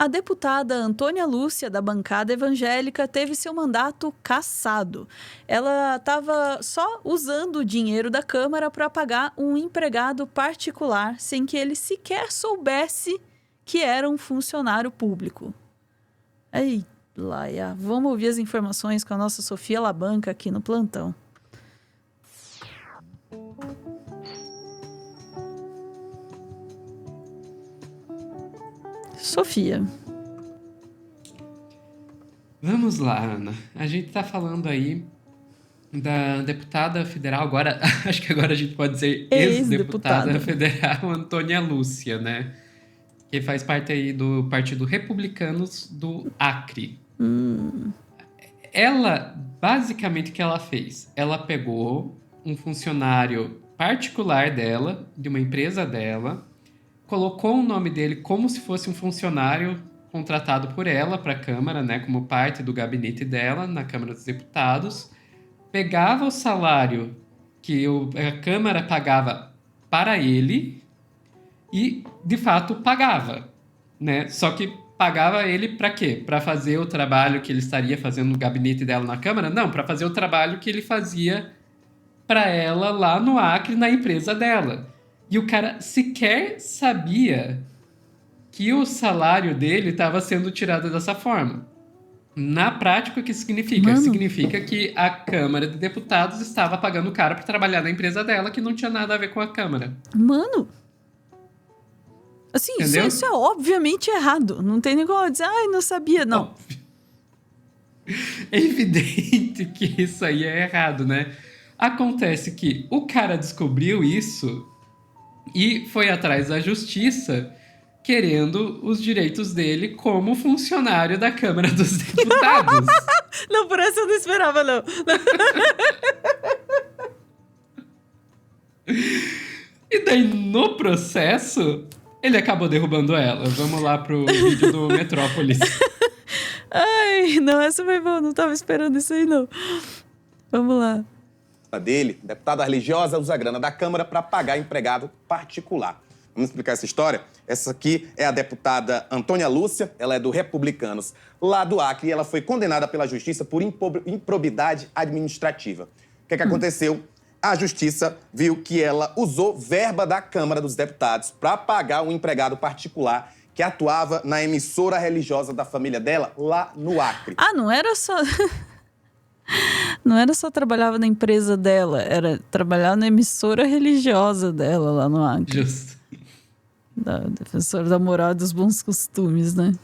A deputada Antônia Lúcia, da bancada evangélica, teve seu mandato cassado. Ela estava só usando o dinheiro da Câmara para pagar um empregado particular, sem que ele sequer soubesse que era um funcionário público. Ei, Laia, vamos ouvir as informações com a nossa Sofia Labanca aqui no plantão. Sofia. Vamos lá, Ana. A gente tá falando aí da deputada federal, agora, acho que agora a gente pode dizer ex-deputada federal Antônia Lúcia, né? Que faz parte aí do Partido Republicanos do Acre. Ela, basicamente, o que ela fez? Ela pegou um funcionário particular dela, de uma empresa dela, colocou o nome dele como se fosse um funcionário contratado por ela para a Câmara, né, como parte do gabinete dela na Câmara dos Deputados, pegava o salário que a Câmara pagava para ele e, de fato, pagava, né? Só que pagava ele para quê? Para fazer o trabalho que ele estaria fazendo no gabinete dela na Câmara? Não, para fazer o trabalho que ele fazia para ela lá no Acre, na empresa dela. E o cara sequer sabia que o salário dele estava sendo tirado dessa forma. Na prática, o que significa? Mano. Significa que a Câmara de Deputados estava pagando o cara para trabalhar na empresa dela, que não tinha nada a ver com a Câmara. Mano! Assim, isso é obviamente errado. Não tem nem como dizer, não sabia, não. Óbvio. É evidente que isso aí é errado, né? Acontece que o cara descobriu isso e foi atrás da justiça querendo os direitos dele como funcionário da Câmara dos Deputados. Não, por essa eu não esperava, não. E daí, no processo, ele acabou derrubando ela. Vamos lá pro vídeo do Metrópolis. Ai, não, essa foi boa. Não tava esperando isso aí, não. Vamos lá. Dele, deputada religiosa usa a grana da Câmara para pagar empregado particular. Vamos explicar essa história? Essa aqui é a deputada Antônia Lúcia, ela é do Republicanos, lá do Acre, e ela foi condenada pela Justiça por improbidade administrativa. O que aconteceu? A Justiça viu que ela usou verba da Câmara dos Deputados para pagar um empregado particular que atuava na emissora religiosa da família dela, lá no Acre. Não era só... Não era só trabalhava na empresa dela, era trabalhar na emissora religiosa dela lá no Acre. Justo. Da defensora da moral e dos bons costumes, né?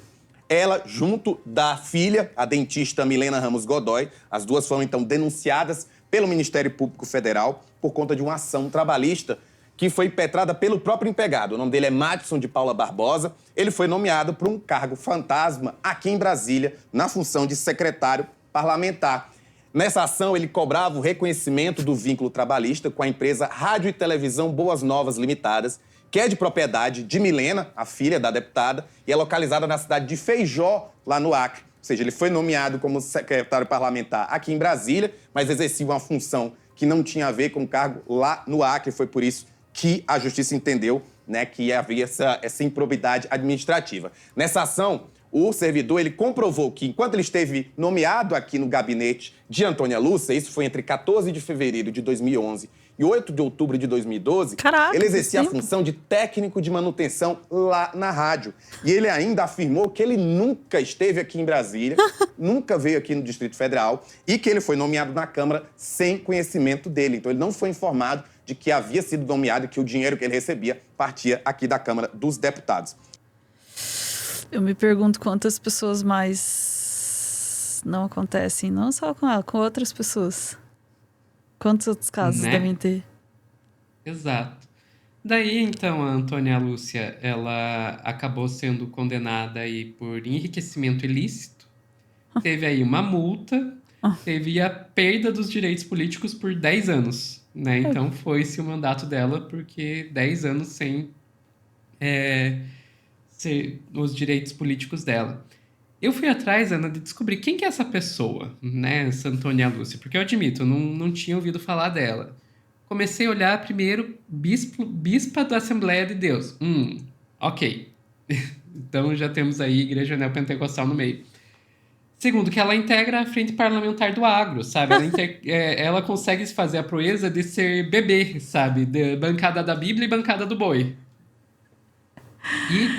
Ela, junto da filha, a dentista Milena Ramos Godoy, as duas foram então denunciadas pelo Ministério Público Federal por conta de uma ação trabalhista que foi impetrada pelo próprio empregado. O nome dele é Madison de Paula Barbosa. Ele foi nomeado para um cargo fantasma aqui em Brasília, na função de secretário parlamentar. Nessa ação, ele cobrava o reconhecimento do vínculo trabalhista com a empresa Rádio e Televisão Boas Novas Limitadas, que é de propriedade de Milena, a filha da deputada, e é localizada na cidade de Feijó, lá no Acre. Ou seja, ele foi nomeado como secretário parlamentar aqui em Brasília, mas exercia uma função que não tinha a ver com o cargo lá no Acre. Foi por isso que a Justiça entendeu, né, que havia essa improbidade administrativa. Nessa ação, o servidor ele comprovou que, enquanto ele esteve nomeado aqui no gabinete de Antônia Lúcia, isso foi entre 14 de fevereiro de 2011 e 8 de outubro de 2012, ele exercia a função de técnico de manutenção lá na rádio. E ele ainda afirmou que ele nunca esteve aqui em Brasília, nunca veio aqui no Distrito Federal e que ele foi nomeado na Câmara sem conhecimento dele. Então, ele não foi informado de que havia sido nomeado e que o dinheiro que ele recebia partia aqui da Câmara dos Deputados. Eu me pergunto quantas pessoas mais não acontecem, não só com ela, com outras pessoas. Quantos outros casos devem ter? Exato. Daí, então, a Antônia Lúcia, ela acabou sendo condenada aí por enriquecimento ilícito. Teve aí uma multa, teve a perda dos direitos políticos por 10 anos, né? Então, foi-se o mandato dela, porque 10 anos sem os direitos políticos dela. Eu fui atrás, Ana, de descobrir quem que é essa pessoa, né, essa Antônia Lúcia, porque eu admito, eu não tinha ouvido falar dela. Comecei a olhar primeiro bispa da Assembleia de Deus. Ok. Então já temos aí Igreja Neopentecostal no meio. Segundo, que ela integra a frente parlamentar do agro, sabe? Ela consegue se fazer a proeza de ser bebê, sabe? De bancada da Bíblia e bancada do boi. E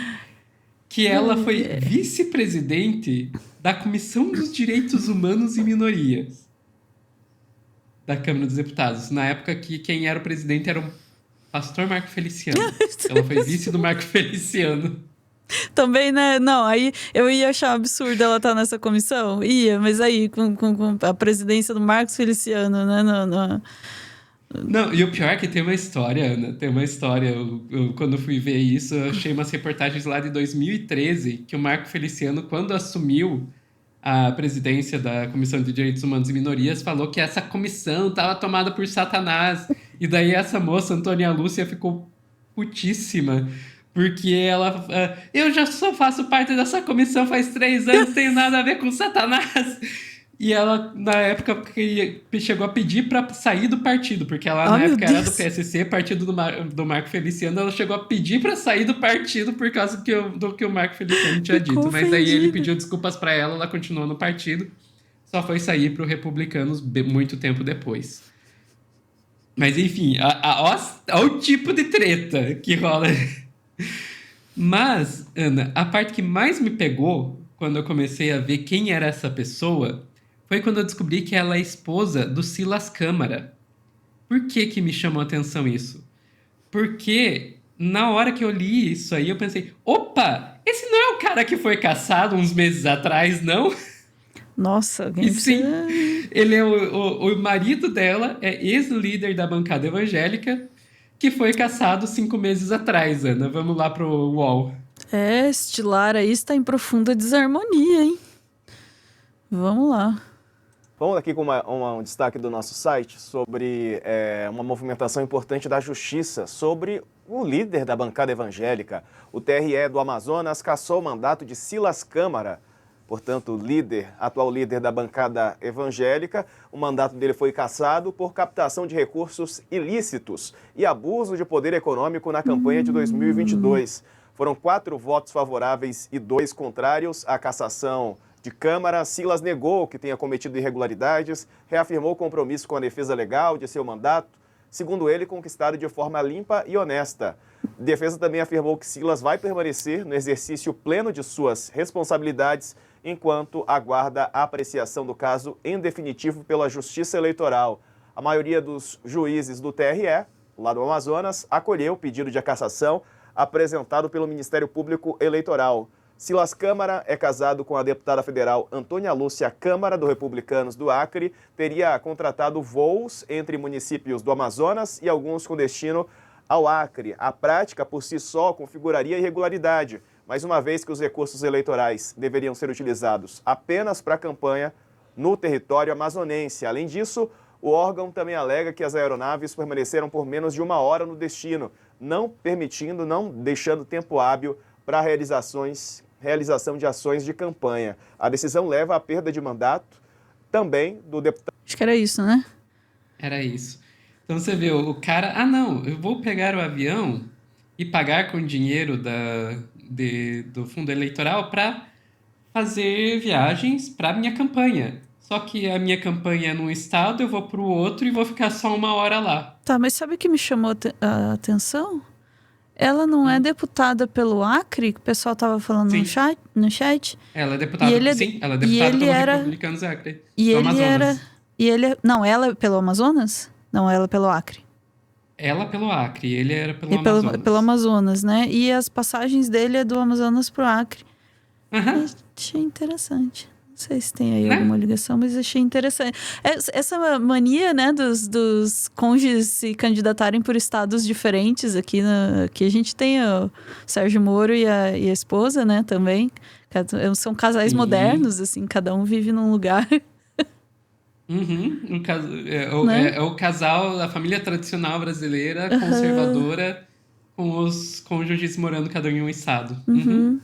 que ela foi vice-presidente da Comissão dos Direitos Humanos e Minorias da Câmara dos Deputados. Na época que quem era o presidente era o pastor Marco Feliciano. Ela foi vice do Marco Feliciano. Também, né? Não, aí eu ia achar absurdo ela estar nessa comissão. Ia, mas aí com a presidência do Marcos Feliciano, né? Não, e o pior é que tem uma história, Ana. Tem uma história. Quando eu fui ver isso, eu achei umas reportagens lá de 2013 que o Marco Feliciano, quando assumiu a presidência da Comissão de Direitos Humanos e Minorias, falou que essa comissão estava tomada por Satanás. E daí essa moça, Antônia Lúcia, ficou putíssima. Porque ela... eu já só faço parte dessa comissão faz 3 anos, tenho nada a ver com Satanás. E ela, na época, chegou a pedir para sair do partido, porque ela, na época, era do PSC, partido do Marco Feliciano, ela chegou a pedir para sair do partido por causa do que o Marco Feliciano tinha dito. Mas aí ele pediu desculpas para ela continuou no partido, só foi sair para o Republicanos muito tempo depois. Mas, enfim, olha o tipo de treta que rola. Mas, Ana, a parte que mais me pegou, quando eu comecei a ver quem era essa pessoa, foi quando eu descobri que ela é esposa do Silas Câmara. Por que me chamou a atenção isso? Porque na hora que eu li isso aí, eu pensei, opa, esse não é o cara que foi caçado uns meses atrás, não? Nossa, alguém E sim, ele é o marido dela, é ex-líder da bancada evangélica, que foi caçado 5 meses atrás, Ana. Vamos lá pro UOL. Este lar aí está em profunda desarmonia, hein? Vamos lá. Vamos aqui com um destaque do nosso site sobre uma movimentação importante da Justiça sobre o líder da bancada evangélica. O TRE do Amazonas cassou o mandato de Silas Câmara, portanto, atual líder da bancada evangélica. O mandato dele foi cassado por captação de recursos ilícitos e abuso de poder econômico na campanha de 2022. Foram 4 votos favoráveis e 2 contrários à cassação de Câmara. Silas negou que tenha cometido irregularidades, reafirmou o compromisso com a defesa legal de seu mandato, segundo ele, conquistado de forma limpa e honesta. A defesa também afirmou que Silas vai permanecer no exercício pleno de suas responsabilidades enquanto aguarda a apreciação do caso em definitivo pela Justiça Eleitoral. A maioria dos juízes do TRE, lá do Amazonas, acolheu o pedido de cassação apresentado pelo Ministério Público Eleitoral. Silas Câmara é casado com a deputada federal Antônia Lúcia Câmara, do Republicanos do Acre. Teria contratado voos entre municípios do Amazonas e alguns com destino ao Acre. A prática, por si só, configuraria irregularidade, mas uma vez que os recursos eleitorais deveriam ser utilizados apenas para a campanha no território amazonense. Além disso, o órgão também alega que as aeronaves permaneceram por menos de 1 hora no destino, não deixando tempo hábil para a realização de ações de campanha. A decisão leva à perda de mandato também do deputado. Acho que era isso, né? Era isso. Então você vê, o cara... não, eu vou pegar o avião e pagar com dinheiro do fundo eleitoral para fazer viagens para minha campanha. Só que a minha campanha é num estado, eu vou para o outro e vou ficar só 1 hora lá. Tá, mas sabe o que me chamou a atenção? Ela não é deputada pelo Acre, que o pessoal tava falando no chat? Ela é deputada, ela é deputada pelo Republicanos Acre. E ele não, ela é pelo Amazonas? Não, ela é pelo Acre. Ela pelo Acre, ele era pelo Amazonas. Pelo Amazonas, né? E as passagens dele é do Amazonas pro Acre. Uhum. Achei interessante. Não sei se tem aí alguma ligação, mas achei interessante. Essa mania, né, dos cônjuges se candidatarem por estados diferentes aqui. Aqui a gente tem o Sérgio Moro e a esposa, né, também. São casais modernos, assim, cada um vive num lugar. Uhum. É o casal, a família tradicional brasileira, conservadora, com os cônjuges morando cada um em um estado. Uhum.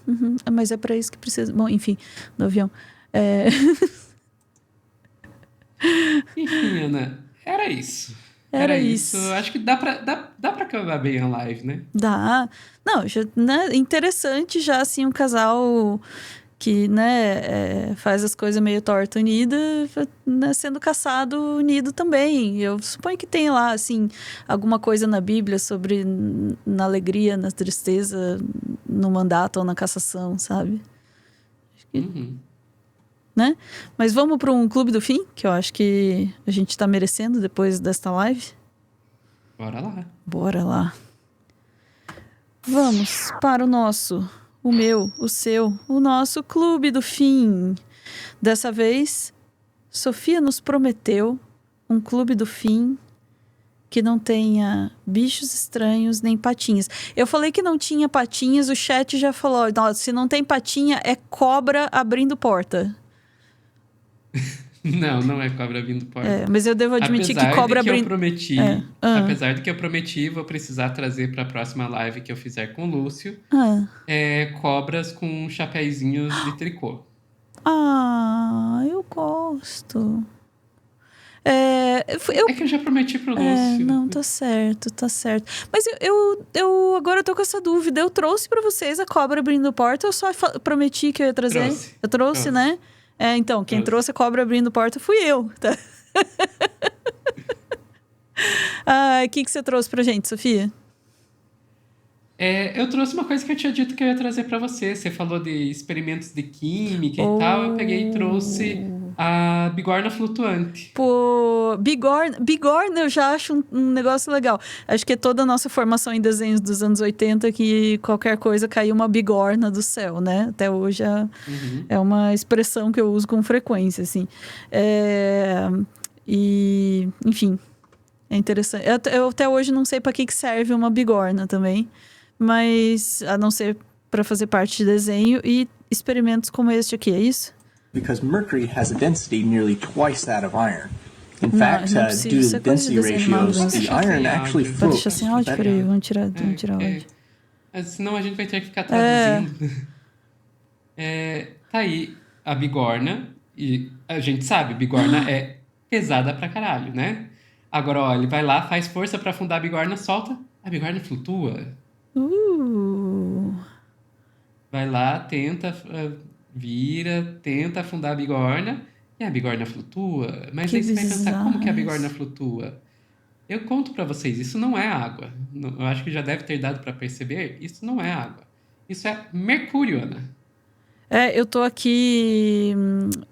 Mas é para isso que precisa... Bom, enfim, do avião. Enfim, Ana, era isso. Era isso. Acho que dá pra acabar bem a live, né? Dá. Não, já, né, interessante já, assim, um casal que, né, faz as coisas meio torta unida, né, sendo caçado unido também. Eu suponho que tem lá, assim, alguma coisa na Bíblia sobre na alegria, na tristeza, no mandato ou na cassação, sabe? Uhum. Né? Mas vamos para um clube do fim, que eu acho que a gente tá merecendo depois desta live. Bora lá. Bora lá. Vamos para o meu, o seu, o nosso clube do fim. Dessa vez, Sofia nos prometeu um clube do fim que não tenha bichos estranhos nem patinhas. Eu falei que não tinha patinhas, o chat já falou, se não tem patinha, é cobra abrindo porta. Não é cobra abrindo porta. Mas eu devo admitir que cobra abrindo... Apesar de que eu prometi, vou precisar trazer para a próxima live que eu fizer com o Lúcio, cobras com chapéuzinhos de tricô. Eu gosto. É que eu já prometi pro Lúcio. Não, tá certo. Mas eu agora eu tô com essa dúvida. Eu trouxe pra vocês a cobra abrindo porta ou só prometi que eu ia trazer? Eu trouxe, né? Então, quem trouxe a cobra abrindo porta fui eu, tá? O que você trouxe pra gente, Sofia? Eu trouxe uma coisa que eu tinha dito que eu ia trazer pra você. Você falou de experimentos de química e tal. Eu peguei e trouxe a bigorna flutuante. Pô, bigorna eu já acho um negócio legal. Acho que é toda a nossa formação em desenhos dos anos 80 que qualquer coisa caiu uma bigorna do céu, né? Até hoje é uma expressão que eu uso com frequência, assim. E, enfim, é interessante. Eu até hoje não sei para que serve uma bigorna também, mas a não ser para fazer parte de desenho e experimentos como este aqui, é isso? Because mercury has a density nearly twice that of iron. In fact, due to the density ratios, the iron actually Pode floats. deixar sem áudio? Peraí, vamos tirar o áudio. Senão a gente vai ter que ficar traduzindo. Tá aí a bigorna, e a gente sabe, bigorna é pesada pra caralho, né? Agora, ó, ele vai lá, faz força pra afundar a bigorna, solta, a bigorna flutua. Vai lá, tenta... tenta afundar a bigorna e a bigorna flutua. Mas aí você vai pensar, como que a bigorna flutua? Eu conto pra vocês, isso não é água. Eu acho que já deve ter dado pra perceber, isso não é água. Isso é mercúrio, Ana. Eu tô aqui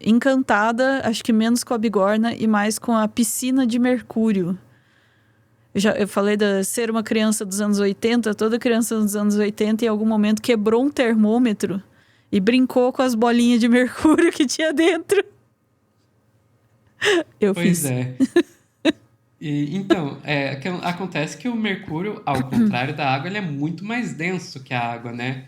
encantada, acho que menos com a bigorna e mais com a piscina de mercúrio. Eu falei de ser uma criança dos anos 80, toda criança dos anos 80 em algum momento quebrou um termômetro e brincou com as bolinhas de mercúrio que tinha dentro. Eu pois fiz. Então, acontece que o mercúrio, ao contrário da água, ele é muito mais denso que a água, né?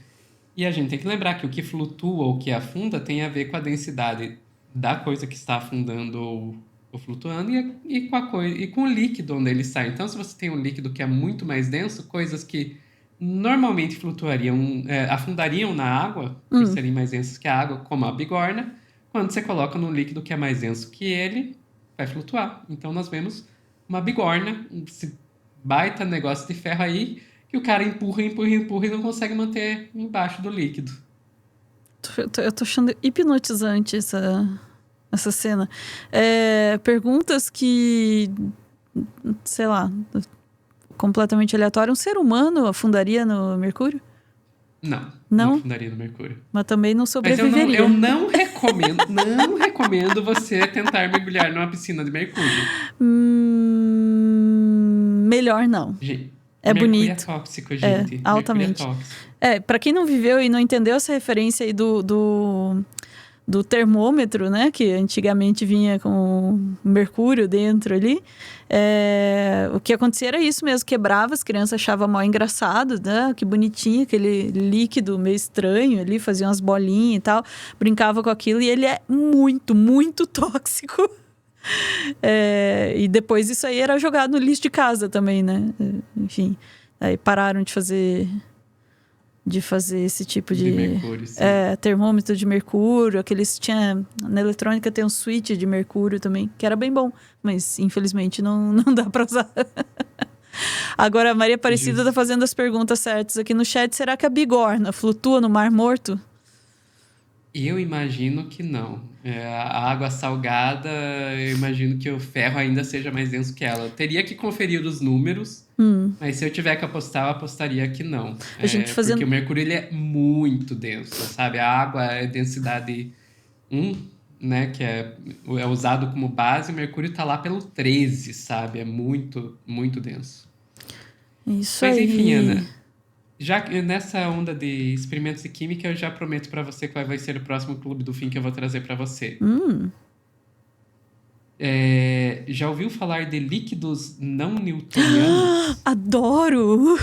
E a gente tem que lembrar que o que flutua ou que afunda tem a ver com a densidade da coisa que está afundando ou flutuando e com o líquido onde ele está. Então, se você tem um líquido que é muito mais denso, coisas que normalmente afundariam na água, por serem mais densas que a água, como a bigorna, quando você coloca num líquido que é mais denso que ele, vai flutuar. Então nós vemos uma bigorna, esse baita negócio de ferro aí, que o cara empurra e não consegue manter embaixo do líquido. Eu tô achando hipnotizante essa cena. Perguntas que, sei lá... completamente aleatório. Um ser humano afundaria no mercúrio? Não afundaria no mercúrio. Mas também não sobreviveria. Mas eu não recomendo você tentar mergulhar numa piscina de mercúrio. Melhor não. É bonito. É tóxico, gente. Altamente. É tóxico. Pra quem não viveu e não entendeu essa referência aí do termômetro, né? Que antigamente vinha com mercúrio dentro ali. O que acontecia era isso mesmo, quebrava, as crianças achavam mal engraçado, né? Que bonitinho, aquele líquido meio estranho ali, fazia umas bolinhas e tal, brincava com aquilo e ele é muito, muito tóxico. E depois isso aí era jogado no lixo de casa também, né? Enfim, aí pararam de fazer de fazer esse tipo de mercúrio, sim. Termômetro de mercúrio, aqueles tinha na eletrônica tem um switch de mercúrio também, que era bem bom, mas infelizmente não dá para usar. Agora a Maria Aparecida tá fazendo as perguntas certas aqui no chat. Será que a bigorna flutua no Mar Morto? Eu imagino que não. A água salgada, eu imagino que o ferro ainda seja mais denso que ela. Eu teria que conferir os números, mas se eu tiver que apostar, eu apostaria que não. A gente fazendo... Porque o mercúrio ele é muito denso, sabe? A água é densidade 1, né? Que é usado como base, o mercúrio tá lá pelo 13, sabe? É muito, muito denso. Isso Mas aí. enfim, Ana, já nessa onda de experimentos de química, eu já prometo pra você que vai ser o próximo Clube do Fim que eu vou trazer pra você. Já ouviu falar de líquidos não newtonianos? Adoro!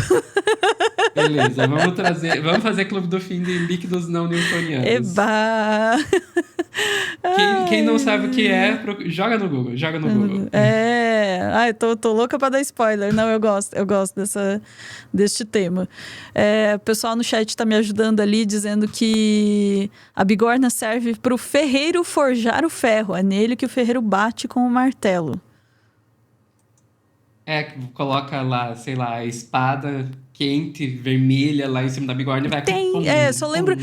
Beleza, vamos fazer Clube do Fim de líquidos não newtonianos. Eba! Quem não sabe o que é, joga no Google. Eu tô louca pra dar spoiler. Não, eu gosto deste tema. O pessoal no chat tá me ajudando ali, dizendo que a bigorna serve pro ferreiro forjar o ferro. É nele que o ferreiro bate com o martelo. Coloca lá, sei lá, a espada quente, vermelha lá em cima da bigorna e vai... Só lembro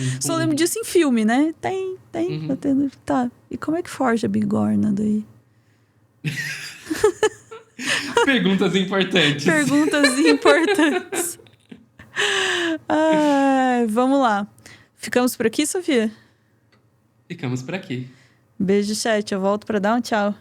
disso em filme, né? Tem. Tá. E como é que forja a bigorna daí? Perguntas importantes. Vamos lá. Ficamos por aqui, Sofia? Ficamos por aqui. Beijo, chat. Eu volto pra dar um tchau.